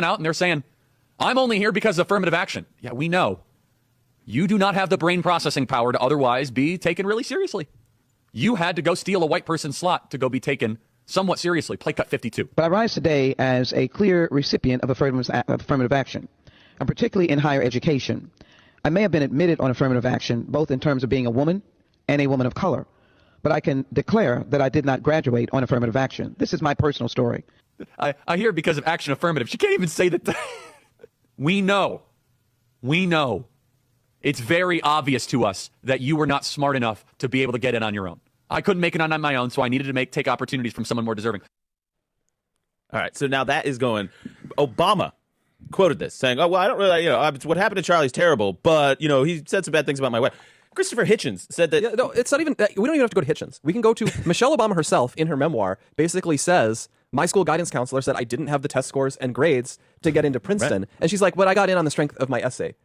out and they're saying, I'm only here because of affirmative action. Yeah, we know. You do not have the brain processing power to otherwise be taken really seriously. You had to go steal a white person's slot to go be taken somewhat seriously. Play cut 52. But I rise today as a clear recipient of affirmative action, and particularly in higher education. I may have been admitted on affirmative action, both in terms of being a woman and a woman of color, but I can declare that I did not graduate on affirmative action. This is my personal story. I hear because of action affirmative. She can't even say that. We know. It's very obvious to us that you were not smart enough to be able to get in on your own. I couldn't make it on my own, so I needed to take opportunities from someone more deserving. All right, so now that is going. Obama quoted this, saying, "Oh well, I don't really, what happened to Charlie's terrible, but he said some bad things about my wife." Christopher Hitchens said that. Yeah, no, it's not even. We don't even have to go to Hitchens. We can go to Michelle Obama herself in her memoir. Basically says, my school guidance counselor said I didn't have the test scores and grades to get into Princeton, right. And she's like, "But I got in on the strength of my essay."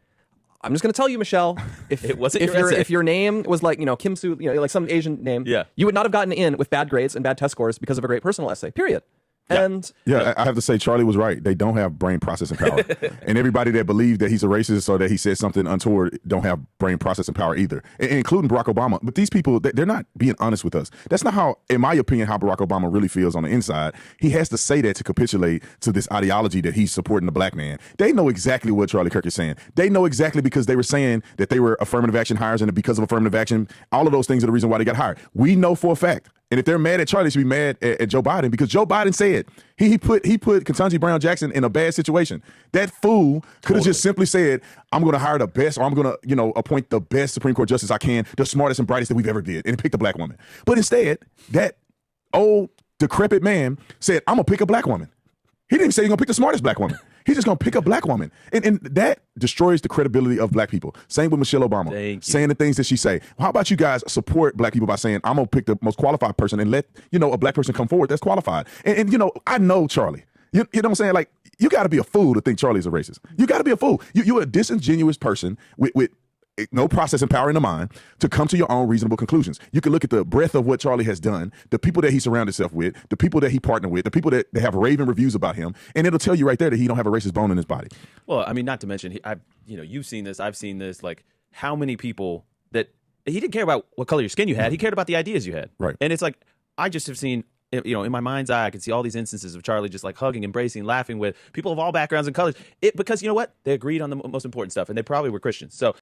I'm just going to tell you, Michelle, if it wasn't your essay. If your name was like, Kim Soo, like some Asian name, yeah, you would not have gotten in with bad grades and bad test scores because of a great personal essay, period. Yeah. And I have to say, Charlie was right. They don't have brain processing power. And everybody that believes that he's a racist or that he said something untoward don't have brain processing power either, including Barack Obama. But these people, they're not being honest with us. That's not how, in my opinion, how Barack Obama really feels on the inside. He has to say that to capitulate to this ideology that he's supporting the black man. They know exactly what Charlie Kirk is saying. They know exactly because they were saying that they were affirmative action hires, and because of affirmative action, all of those things are the reason why they got hired. We know for a fact. And if they're mad at Charlie, they should be mad at Joe Biden, because Joe Biden said he put Ketanji Brown Jackson in a bad situation. That fool could have just simply said, I'm going to hire the best, or I'm going to appoint the best Supreme Court justice I can, the smartest and brightest that we've ever did, and picked a black woman. But instead, that old decrepit man said, I'm going to pick a black woman. He didn't even say he's going to pick the smartest black woman. He's just going to pick a black woman. And that destroys the credibility of black people. Same with Michelle Obama, saying the things that she say. How about you guys support black people by saying, I'm going to pick the most qualified person and let, a black person come forward that's qualified. And I know Charlie. You know what I'm saying? Like, you got to be a fool to think Charlie's a racist. You got to be a fool. You're a disingenuous person with no processing power in the mind to come to your own reasonable conclusions. You can look at the breadth of what Charlie has done, the people that he surrounded himself with, the people that he partnered with, the people that have raving reviews about him, and it'll tell you right there that he don't have a racist bone in his body. Well, I mean, not to mention, you've seen this, I've seen this, like how many people that he didn't care about what color your skin you had, he cared about the ideas you had. Right. And it's like, I just have seen, in my mind's eye, I can see all these instances of Charlie just like hugging, embracing, laughing with people of all backgrounds and colors. Because you know what? They agreed on the most important stuff, and they probably were Christians. So